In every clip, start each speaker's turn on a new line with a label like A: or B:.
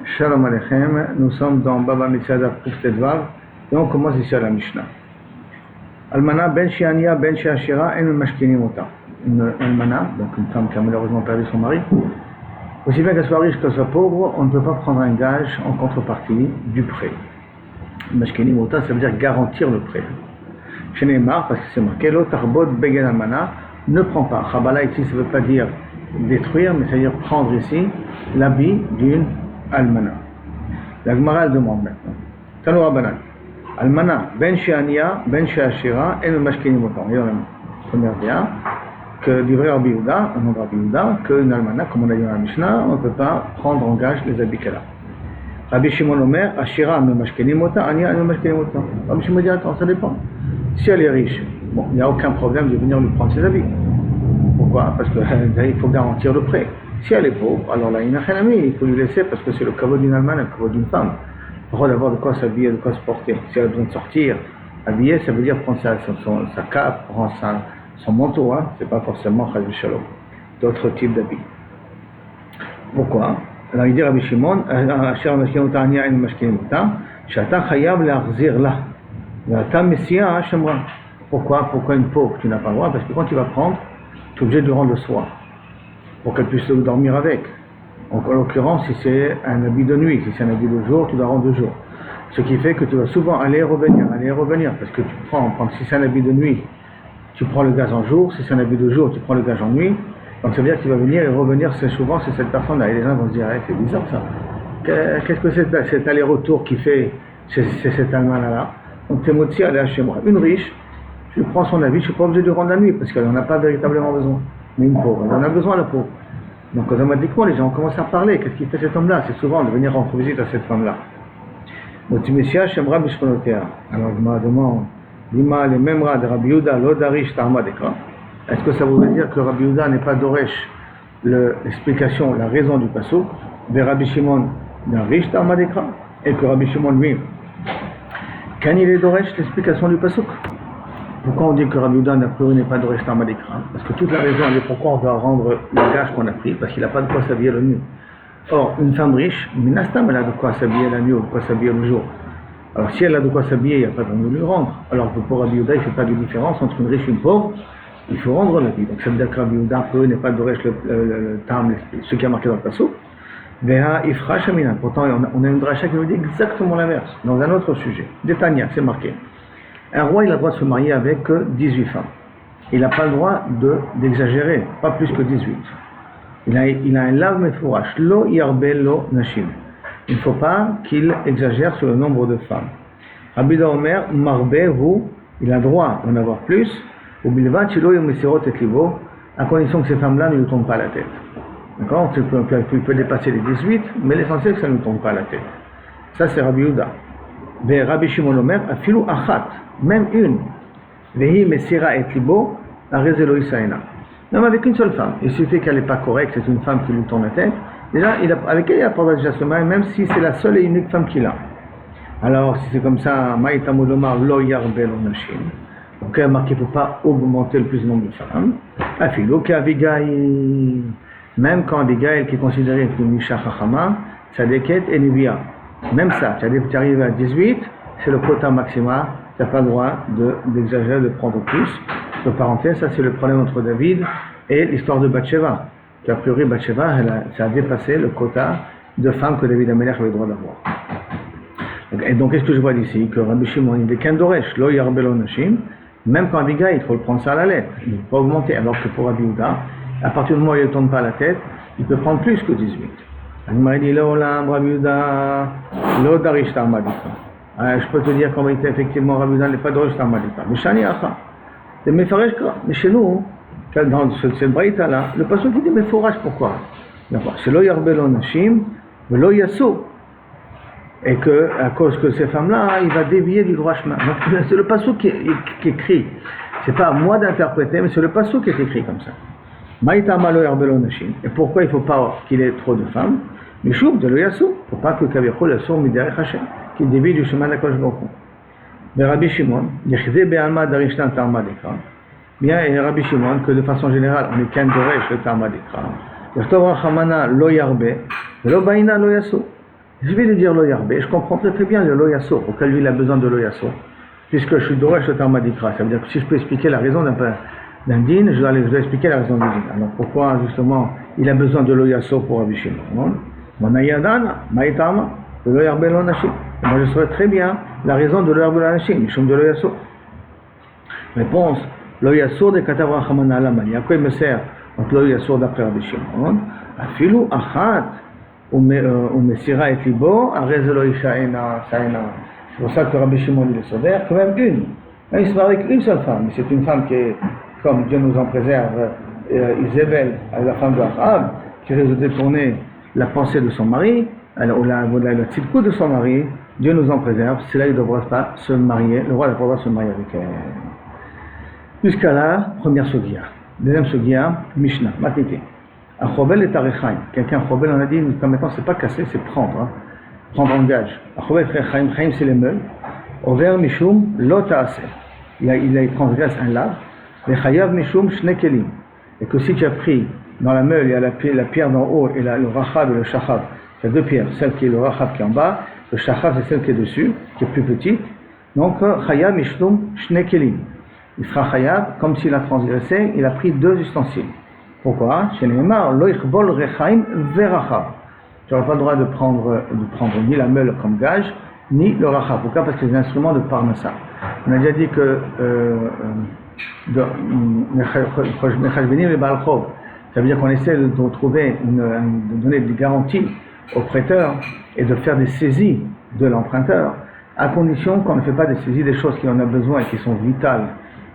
A: Shalom Aleichem, nous sommes dans Baba Mitzvah Puftedvav et on commence ici à la Mishnah. Almana ben shiania ben shiashira en mashkinim ota. Une almana, donc une femme qui a malheureusement perdu son mari, aussi bien qu'elle soit riche qu'elle soit pauvre, on ne peut pas prendre un gage en contrepartie du prêt. Mashkinim ota, ça veut dire garantir le prêt. Chez Neymar, parce que c'est marqué, lo tarbot begen almana, ne prend pas. Chabala ici, ça ne veut pas dire détruire, mais ça veut dire prendre ici l'habit d'une almana. La Gemara demande maintenant. Tanu Rabbanan. Almana ben shiania ben shiashira en mashkinim ota. On dit dans la première dia que du vrai Rabbi Yehuda, au nom de Rabbi Yehuda, qu'une almana, comme on a dit dans la Mishnah, on ne peut pas prendre en gage les habits qu'elle a. Rabbi Shimon Omer, ashira me mashkinim ota, ania me mashkinim ota. Rabbi Shimon dit attends, ça dépend. Si elle est riche, bon, il n'y a aucun problème de venir lui prendre ses habits. Pourquoi? Parce qu'il faut garantir le prêt. Si elle est pauvre, alors là, il faut lui laisser parce que c'est le kavod d'une almana, le kavod d'une femme. Il faut d'avoir de quoi s'habiller, de quoi se porter. Si elle a besoin de sortir, habiller, ça veut dire prendre sa cape, prendre son manteau, hein. C'est pas forcément Chaz v'Shalom. D'autres types d'habits. Pourquoi? Alors il dit Rabbi Shimon, Asher mashkinim ota ania en mashkinim ota, shata chayav le'achzir la, ve'ata messiah shemra. Pourquoi une pauvre tu n'as pas le droit? Parce que quand tu vas prendre, tu es obligé de le rendre le soir, pour qu'elle puisse dormir avec. En l'occurrence, si c'est un habit de nuit, si c'est un habit de jour, tu dois rendre de jour. Ce qui fait que tu vas souvent aller et revenir, parce que tu prends, si c'est un habit de nuit, tu prends le gaz en jour, si c'est un habit de jour, tu prends le gaz en nuit, donc ça veut dire qu'il va venir et revenir, c'est souvent c'est cette personne-là, et les gens vont se dire, hey, c'est bizarre ça, qu'est-ce que c'est cet aller-retour qui fait, c'est cet almana-là. Donc t'es moti à aller chez moi. Une riche, je prends son habit, je ne suis pas obligé de rendre la nuit, parce qu'elle n'en a pas véritablement besoin. Mais une pauvre, elle en a besoin la pauvre. Donc automatiquement, les gens commencent à parler. Qu'est-ce qu'il fait cet homme-là? C'est souvent de venir rendre visite à cette femme-là. Alors je me demande, Lima le memra de Rabbi Yehuda lo darish ta'ama dekra. Est-ce que ça voudrait dire que Rabbi Yehuda n'est pas doresh l'explication, la raison du pasuk, de Rabbi Shimon darish ta'ama dekra, et que Rabbi Shimon lui, quand il est doresh l'explication du pasuk? Pourquoi on dit que Rabbi Yehuda n'a priori n'est pas doresh ta'ama dekra? Parce que toute la raison est pourquoi on doit rendre le gage qu'on a pris, parce qu'il n'a pas de quoi s'habiller la nuit. Or, une femme riche, minastam, elle a de quoi s'habiller la nuit ou de quoi s'habiller le jour. Alors si elle a de quoi s'habiller, il n'y a pas besoin de lui rendre. Alors que pour Rabbi Yehuda, il ne fait pas de différence entre une riche et une pauvre, il faut rendre la vie. Donc ça veut dire que Rabbi Yehuda, pour eux, n'est pas doresh le tam, ce qui a marqué dans le pasuk. Veha ifra shamina. Pourtant, on a une dracha qui nous dit exactement l'inverse, dans un autre sujet. Détania, c'est marqué. Un roi, il a le droit de se marier avec 18 femmes. Il n'a pas le droit d'exagérer, pas plus que 18. Il a un lav mefourash, lo yarbe lo nashim. Il ne faut pas qu'il exagère sur le nombre de femmes. Rabbi Omer, marbehu, il a le droit d'en avoir plus, ou bilvat shilo yomesirot et libo, à condition que ces femmes-là ne lui tombent pas à la tête. D'accord? Tu peux dépasser les 18, mais l'essentiel c'est que ça ne lui tombe pas à la tête. Ça c'est Rabbi Yehuda. Ve Rabbi Shimon Omer, afilu achat, même une, vehi mesira et libo, arezelo isaina. Même avec une seule femme, il suffit qu'elle n'est pas correcte, c'est une femme qui lui tourne la tête. Déjà, avec elle, il n'a pas déjà se marier, même si c'est la seule et unique femme qu'il a. Alors, si c'est comme ça, Maïta Modomar lo yarbel onashim. Donc, il a marqué qu'il ne faut pas augmenter le plus le nombre de femmes. Afilo qu'Abigaï, même quand Abigaï, qui est considérée comme une Misha Chachama, Sadeket et Nivia. Même ça, tu arrives à 18, c'est le quota maximal, tu n'as pas le droit d'exagérer, de prendre plus. De parenthèse, ça c'est le problème entre David et l'histoire de Bathsheba. A priori, Bathsheba, ça a dépassé le quota de femmes que David Amelech avait le droit d'avoir. Et donc, qu'est-ce que je vois d'ici? Que Rabbi Shimon, il est qu'un doresh, lo yarbel onashim, même quand Abigaï, il faut le prendre ça à la lettre, il ne peut pas augmenter. Alors que pour Rabbi Yehuda, à partir du moment où il ne tourne pas la tête, il peut prendre plus que 18. Il dit, Rabbi Yehuda, lo darish ta'ama dekra. Je peux te dire qu'en vérité, effectivement, Rabbi Yehuda n'est pas doresh ta'ama dekra. Mais shani acha. Mais chez nous, dans cette braïta là, le pasuk qui dit mais fourrage, pourquoi? C'est lo yarbel onashim, lo yassou. Et que, à cause que ces femmes-là, il va dévier du droit chemin. Donc, c'est le pasuk qui est écrit. C'est pas à moi d'interpréter, mais c'est le pasuk qui est écrit comme ça. Maïtama lo yarbel onashim. Et pourquoi il ne faut pas qu'il ait trop de femmes? Mishum de lo yassou. Il ne faut pas que Kavichol yassou miderech Hashem, qu'il dévie du chemin d'Akadosh Baruch Hu. Mais Rabbi Shimon, Yechze be'alma darishtan ta'ama dekra. Bien, et Rabbi Shimon, que de façon générale, on est qu'un doresh le ta'ama dekra. Yertov rachamana lo yarbe, lo baina lo yassou. Je vais lui dire lo yarbé, je comprends très bien le lo yasso, auquel lui il a besoin de lo yasso, puisque je suis doresh le tarmadikra. Ça veut dire que si je peux expliquer la raison d'un din, je dois expliquer la raison du din. Alors pourquoi justement il a besoin de lo yasso pour Rabbi Shimon? Monayadan, maïtama, de lo yarbé lo nashim. Moi je saurais très bien la raison de lo yarbé lo nashim, mishum de lo yasso. Réponse, lo yasso de katav rachaman alaman. À quoi il me sert donc lo yasso d'après Rabbi Shimon? Afilu achat. Umesira et libo, arezelo ishaena saena. C'est pour ça que Rabbi Shimon il est sauvé, quand même une. Il se marie avec une seule femme, mais c'est une femme qui est, comme Dieu nous en préserve, Isabelle, la femme de Ahab, qui risque de détourner la pensée de son mari, ou la tzidkou de son mari. Dieu nous en préserve, c'est là il ne devra pas se marier, le roi ne devra pas se marier avec elle. Jusqu'à là, première sogia. Deuxième sogia, Mishnah, Matnité. Un chobel est arechaim. Quelqu'un chobel, on a dit, comme maintenant, c'est pas casser, c'est prendre. Hein. Prendre en gage. Un chobel est arechaim, chaim c'est les meules. Over mishum lo ta'aseh. Il transgresse un lave. Les chayav mishum shnekelim. Et que si tu as pris dans la meule, il y a la pierre d'en haut et le rachab et le shachab. Il y a deux pierres. Celle qui est le rachab qui est en bas. Le shachab c'est celle qui est dessus, qui est plus petite. Donc, chayav mishum shnekelim. Il sera chayav, comme s'il a transgressé, il a pris deux ustensiles. Pourquoi? Chez Neymar, loichbol rechaim verachab. Tu n'auras pas le droit de prendre ni la meule comme gage, ni le rachab. Pourquoi? Parce que c'est des instruments de parnassa. On a déjà dit que ça veut dire qu'on essaie de trouver, de donner des garanties aux prêteurs et de faire des saisies de l'emprunteur, à condition qu'on ne fait pas des saisies des choses qui en a besoin et qui sont vitales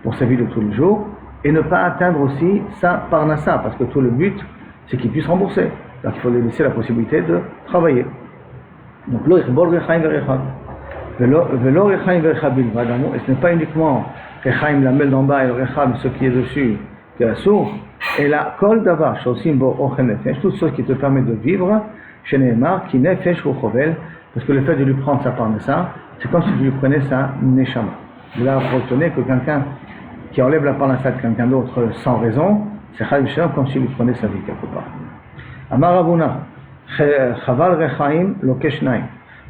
A: pour sa vie de tous les jours. Et ne pas atteindre aussi sa parnassa, parce que tout le but, c'est qu'il puisse rembourser. Donc il faut lui laisser la possibilité de travailler. Donc lo ichbol rechaim verechab. Velo rechaim verechab bilvad. Et ce n'est pas uniquement rechaim, la meule d'en bas, et le rechab, ce qui est dessus, qui est la source. Et la kol davar, shosim bo ochen nefesh, toute chose qui te permet de vivre, chez Neymar, qui nefesh ou chovel, parce que le fait de lui prendre sa parnassa, c'est comme si tu lui prenais sa neshama. De là, vous retenez que quelqu'un qui enlève la parnassa de quelqu'un d'autre sans raison, c'est comme s'il lui prenait sa vie quelque part. Amar Ravuna, Chaval Rechaim Lokeshnaim.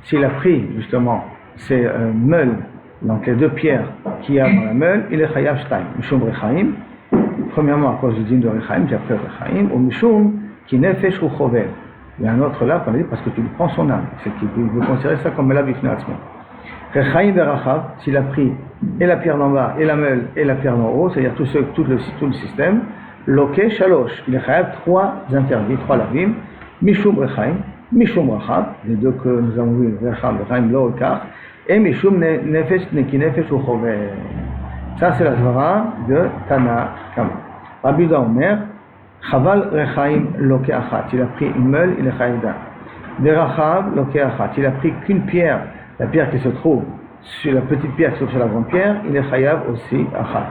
A: S'il a pris justement ces meules, donc les deux pierres qu'il y a dans la meule, il est Chayav Shtaim. Mishum Rechaim, premièrement à cause du dîme de Rechaim, puis après Rechaim, ou Mishum qui nefesh ou chovel. Il y a un autre là qu'on a dit parce que tu lui prends son âme, c'est qu'il veut considérer ça comme la bifnatzma. Rechaim Verachav, s'il a pris et la pierre d'en bas, et la meule, et la pierre d'en haut, c'est-à-dire tout le système, Loke Shalosh, il est chayav trois interdits, trois lavim, Mishum Rechaim, Mishum Rachav, les deux que nous avons vus, Rechaim, Rechaim, Lo, Kar, et Mishum Nefesh, Neki Nefesh, Uchove. Ça c'est la zvara de Tana Kama. Rabbi Yehuda Omer, Chaval Rechaim, Loke Achat, il a pris une meule, il est chayav d'un. Verachav, Loke Achat, il a pris qu'une pierre, la pierre qui se trouve sur la petite pierre qui se trouve sur la grande pierre, il est chayav aussi achat.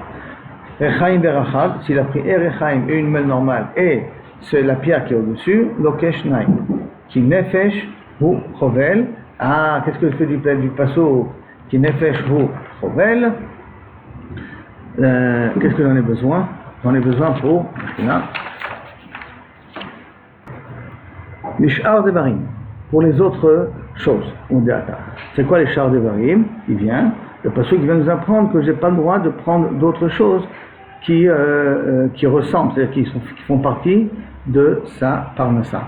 A: Rechaim berachab, s'il a pris et rechaim et une meule normale et c'est la pierre qui est au-dessus, lokesh naim, qui nefesh ou chovel. Ah, qu'est-ce que je fais du passo qui nefesh ou chovel? Qu'est-ce que j'en ai besoin? J'en ai besoin pour là. L'ishar devarim, pour les autres choses. C'est quoi les chars devarim? Il vient, le passage qui vient nous apprendre que je n'ai pas le droit de prendre d'autres choses qui ressemblent, c'est-à-dire qui font partie de sa parnassa.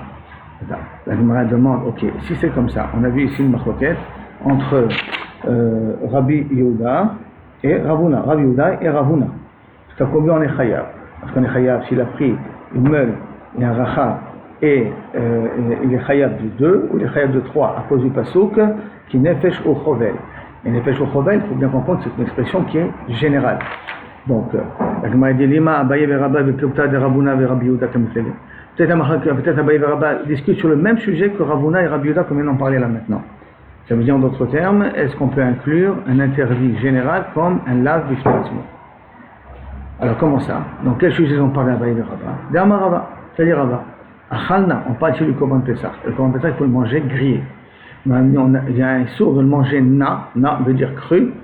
A: La Gemara demande, ok, si c'est comme ça, on a vu ici une marloquette entre Rabbi Yehuda et Ravuna. Rabbi Yehuda et Ravuna. Jusqu'à combien on est chayav? Parce qu'on est chayav s'il a pris une meule et un rachab et il est chayav de 2 ou il est chayav de 3 à cause du pasouk qui nefesh au chovel. Et nefesh au chovel, il faut bien comprendre que c'est une expression qui est générale. Donc, la Gemara dit Lima, Abaye et Rabba, Beklukta de Rabuna et Rabbi Yehuda comme il peut-être Abaye et Rabba discutent sur le même sujet que Ravuna et Rabbi Yehuda comme ils en parlaient là maintenant. Ça veut dire en d'autres termes, est-ce qu'on peut inclure un interdit général comme un lave bifnatzmo? Alors comment ça? Dans quel sujet ils ont parlé Abaye et Rabba? D'Ama Rabba, c'est-à-dire Rabba. Achalna, on parle ici du Korban Pessah. Le Korban Pessah, il faut le manger grillé. Il y a un sourd de le manger na veut dire cru.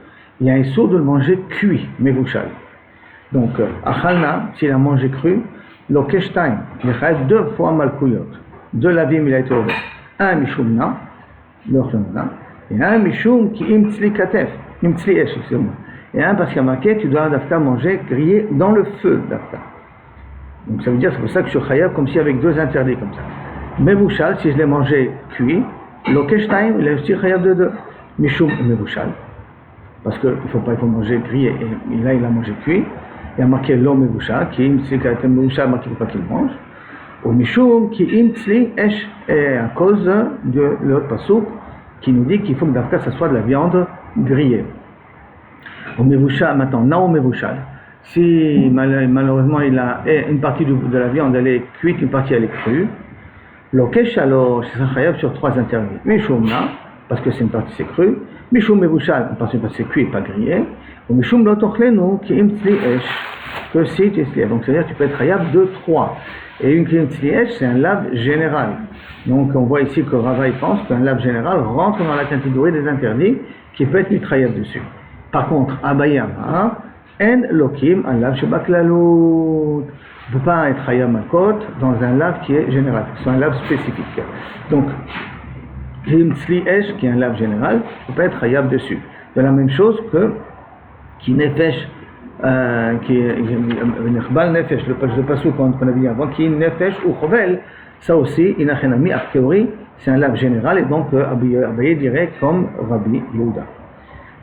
A: Il y a un sourd de le manger cuit, mevouchal. Donc, achalna, s'il a mangé cru, lokeshtaim, il a 2 fois malkouyot. 2 lavim, il a été ouvert. Un mishumna, l'Ochel Mana. Et un Mishum qui im tzli katef, im tzli esh, excusez-moi. Et un parce qu'il y a marqué, tu dois d'afka manger grillé dans le feu d'afka. Donc ça veut dire, c'est pour ça que je suis chayav comme si avec deux interdits comme ça. Mevouchal, si je l'ai mangé cuit, l'okeshtaim, il est aussi chayav de deux. Mishum mevouchal. Parce qu'il faut manger grillé, et là il a mangé cuit. Il y a marqué l'homme mevouchal, qui im tzli katef mevouchal, marqué pas qu'il mange. Ou Mishum qui im tzli esh, et à cause de l'autre passouk, qui nous dit qu'il faut que d'afka ça soit de la viande grillée. Au mevouchal, maintenant, non au mevouchal. Si malheureusement il a une partie de la viande elle est cuite, une partie elle est crue, l'okesh alors c'est un chayav sur trois interdits. Mishum na, parce que c'est une partie c'est cru. Mishum mevouchal, parce que c'est cuit et pas grillé. Ou mishum lo tochlenu ki im tzli esh, que si tu es tzli. Donc c'est-à-dire que tu peux être chayav de trois. Et une ki im tzli esh, c'est un lave général. Donc on voit ici que Rava pense qu'un lave général rentre dans la catégorie des interdits qui peut être mitrayav dessus. Par contre, Abaye Amar, En Lokim, un lave shebaklalut. On ne peut pas être chayav makot dans un lave qui est général, c'est un lave spécifique. Donc, Im tzli esh, qui est un lave général, on ne peut pas être chayav dessus. C'est la même chose que qui nefesh, qui est nechbal nefesh, le passou qu'on a vu avant, qui nefesh ou chovel, ça aussi, inachenami, a priori, c'est un lave général, et donc Abaye dirait comme Rabbi Yehuda.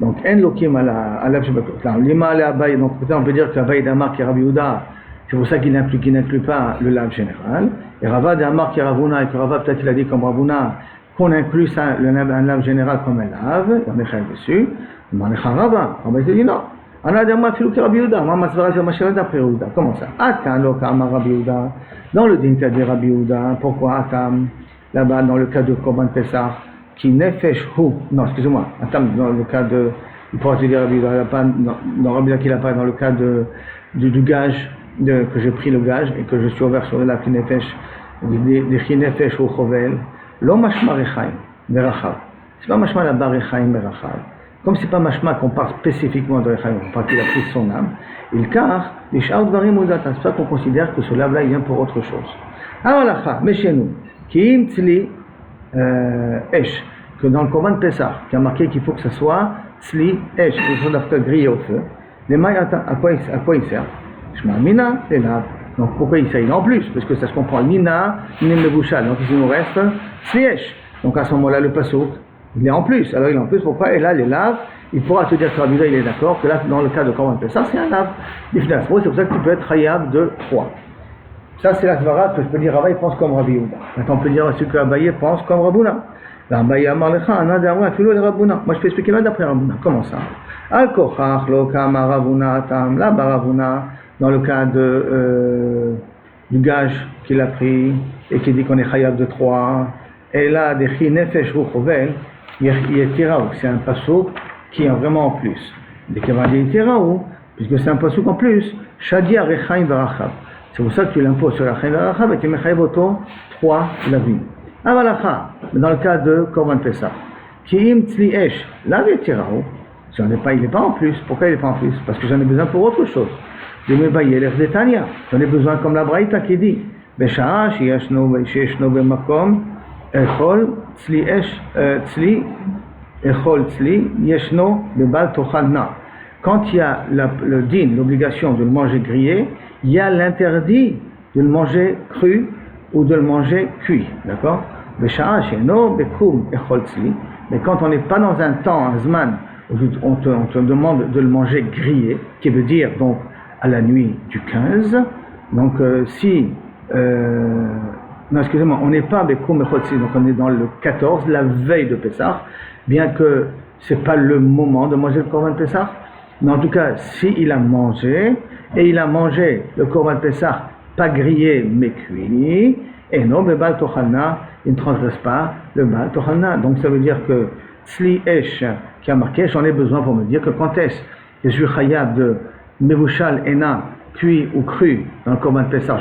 A: Donc, en lokim à la lima à Abaye, donc peut-être on peut dire qu'Abaye d'Amar qui est Rabbi Yehuda, c'est pour ça qu'il n'inclut pas le lave général. Et Rava d'Amar qui est Ravuna, et que Rava peut-être il a dit comme Ravuna, qu'on inclut ça, un lave général comme un lave, on est dessus. Rava il dit non. Ana d'Amar filou qui est Rabbi Yehuda, moi ma svara c'est ma chérie d'après Yehuda. Comment ça? Atam lo kama Rabbi Yehuda. Dans le din de Rabbi Yehuda, pourquoi Atam? Là-bas, dans le cas de Korban Pessah, qui nefesh hu, non, excusez-moi, Atam, dans le cas de, il pourrait te dire Rabbi Yehuda, dans Rabbi Yehuda qu'il a pas, dans le cas du gage, que j'ai pris le gage et que je suis ouvert sur le lac nefesh, des chi nefesh hu chovel, lo mashma rechaim, berachav. C'est pas mashma là-bas rechaim, berachav. Comme c'est pas mashma qu'on parle spécifiquement de rechaim, on parle qu'il a pris son âme, il car, les sha'ot varim udatan, c'est pas qu'on considère que ce lave-là, il vient pour autre chose. Awalacha, mais chez nous, qui im tzli, esh, que dans le Korban Pessah, qui a marqué qu'il faut que ce soit tzli esh, qu'il faut d'afka grillé au feu, les mailles, à quoi il sert? Shma mina, les laves. Donc pourquoi il sert en plus? Parce que ça se comprend, mina, mina mevouchal, donc il nous reste tzli esh. Donc à ce moment-là, le passouk, il est en plus. Alors il est en plus, pourquoi? Et là, les laves, il pourra te dire que Rabbi Yehuda, il est d'accord, que là, dans le cas de Korban Pessah, c'est un lave. C'est pour ça que tu peux être chayav de 3. Ça, c'est la svara que je peux dire, Rava, il pense comme Rabbi Yehuda. Maintenant, on peut dire aussi que Abaye pense comme Rabbouna. Abaye Amar Lecha, Ana d'Amra, Filou et Rabbouna. Moi, je peux expliquer là d'après Rabbouna. Comment ça? Al Kochach, Lo Kama Rabbouna, Tam, là, Rabbouna, dans le cas du gage qu'il a pris et qui dit qu'on est chayav de 3. Et là, des chi nefesh hu chovel, Yetiraou, c'est un passouk qui est vraiment en plus. Dès qu'il va dire Yetiraou, puisque c'est un passouk en plus, Shadia Rechaim Varachab. C'est pour ça que tu l'imposes sur la Chaim Varachab et tu mets chayav auto 3 lavim. Avalacha, dans le cas de Korban Pessah, Ki im tzli esh, la Yetiraou, il n'est pas en plus. Pourquoi il n'est pas en plus? Parce que j'en ai besoin pour autre chose. De Mebaye l'air de Tanya, j'en ai besoin comme la Braïta qui dit, Besha'a sheyeshno bemakom, Echol tzli esh, echol tzli yeshno bebal tochalna. Quand il y a le din, l'obligation de le manger grillé, il y a l'interdit de le manger cru ou de le manger cuit, d'accord? Besha'a sheyno bekum echol tzli. Mais quand on n'est pas dans un temps, un zman, où on te demande de le manger grillé, qui veut dire donc à la nuit du 15, donc non, excusez-moi, on n'est pas Bekoum Echotzi, donc on est dans le 14, la veille de Pessah, bien que ce n'est pas le moment de manger le Korban Pessah, mais en tout cas, s'il a mangé, et il a mangé le Korban Pessah, pas grillé, mais cuit, et non, le Baal Tochalna, il ne transgresse pas le Baal Tochalna. Donc ça veut dire que Tzli Esh, qui a marqué, j'en ai besoin pour me dire que quand est-ce que je suis chayav de Mevouchal Ena, cuit ou cru dans le Korban Pessah,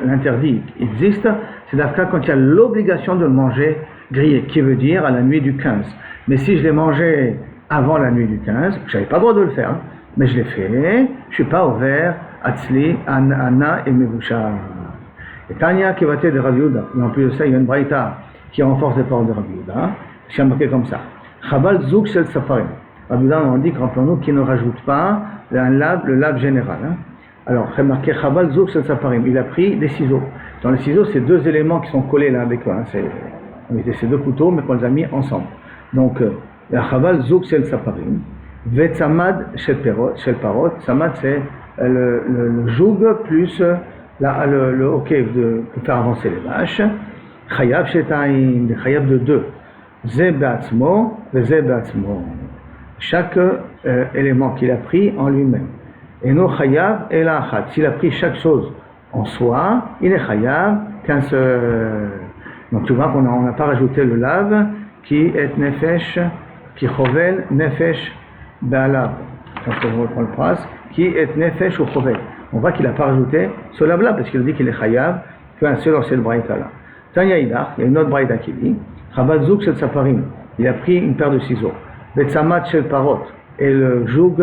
A: l'interdit existe, c'est d'Afka quand il y a l'obligation de le manger grillé, qui veut dire à la nuit du 15. Mais si je l'ai mangé avant la nuit du 15, je n'avais pas le droit de le faire, mais je l'ai fait, je ne suis pas ouvert à Tzli, Anna et Mevouchal. Et Tanya qui va être de Rabbi Yehuda, et en plus de ça, il y a une braïta qui renforce les paroles de Rabbi Yehuda, c'est marqué comme ça. Chaval zouk shel safarim. Rabbi on dit, rappelons-nous, qu'il ne rajoute pas le lave général. Hein. Alors, remarquez, chaval zouk shel safarim. Il a pris des ciseaux. Dans les ciseaux, c'est deux éléments qui sont collés là avec eux. Hein. C'est deux couteaux, mais qu'on les a mis ensemble. Donc, la chaval zouk shel safarim. Vetsamad shel parot. Samad, c'est le joug plus le hockey pour faire avancer les vaches. Chayav sheta'im, des chayav de deux. Ze be'atzmo, ze be'atzmo. Chaque élément qu'il a pris en lui-même. Et no chayav et la achat. S'il a pris chaque chose en soi, il est chayav qu'un seul. Donc tu vois qu'on n'a pas rajouté le lave qui est nefesh, qui chovel nefesh be'alav. Quand on reprend le phrase, qui est nefesh ou chovel. On voit qu'il n'a pas rajouté ce lave-là parce qu'il dit qu'il est chayav qu'un seul dans cette braïta-là. Tanya Idach, il y a une autre braïta qui dit Chaval zouk shel safarim, il a pris une paire de ciseaux. Betsamat shel parot, et le joug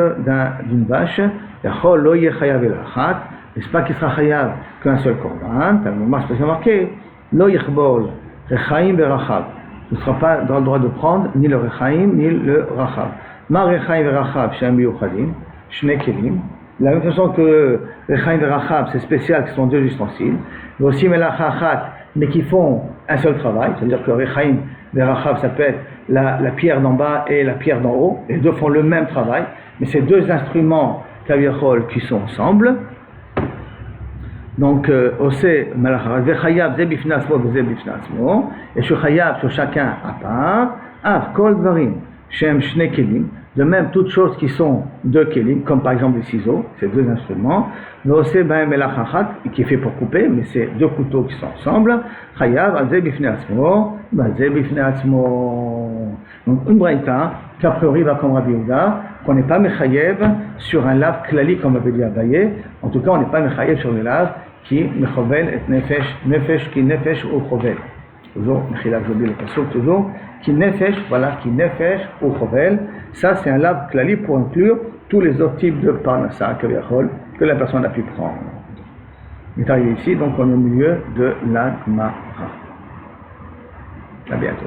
A: d'une vache. Yachol lo yeh chayav el achat, n'est-ce pas qu'il sera chayav qu'un seul korban. Tellement c'est marqué lo yechbol rechaim verachav. Tu ne seras pas dans le droit de prendre ni le rechaim ni le rachav. Ma rechaim verachav shem yuchadim shne kelim. De la même façon que rechaim verachav c'est spécial, ce sont deux ustensiles. Mais aussi melachachat, mais qui font un seul travail, c'est-à-dire que rechaim verachav ça peut être la pierre d'en bas et la pierre d'en haut, les deux font le même travail, mais c'est deux instruments kaviachol qui sont ensemble. Donc, osé malachar vechayav ze bifnei atzmo ve ze bifnei atzmo, et sur chayav sur chacun à part, av kol dvarim shem shne kelim. De même, toutes choses qui sont deux kelim, comme par exemple les ciseaux, c'est deux instruments. L'osé bahem elachachat, qui est fait pour couper, mais c'est deux couteaux qui sont ensemble. Chayav al ze bifnei atzmo, al ze bifnei atzmo. Donc une braïta qu'a priori va comme Rabbi Yehuda, qu'on n'est pas mechayev sur un lave klali comme avait dit Abaye. En tout cas, on n'est pas mechayev sur le lave qui mechovel et nefesh qui nefesh ou chovel. Toujours, Mechila, j'oublie le pasuk, toujours, qui nefesh, voilà, qui nefesh ou chovel. Ça, c'est un lave klali pour inclure tous les autres types de parnassa que la personne a pu prendre. Il est arrivé ici, donc on est au milieu de la Gemara. À bientôt.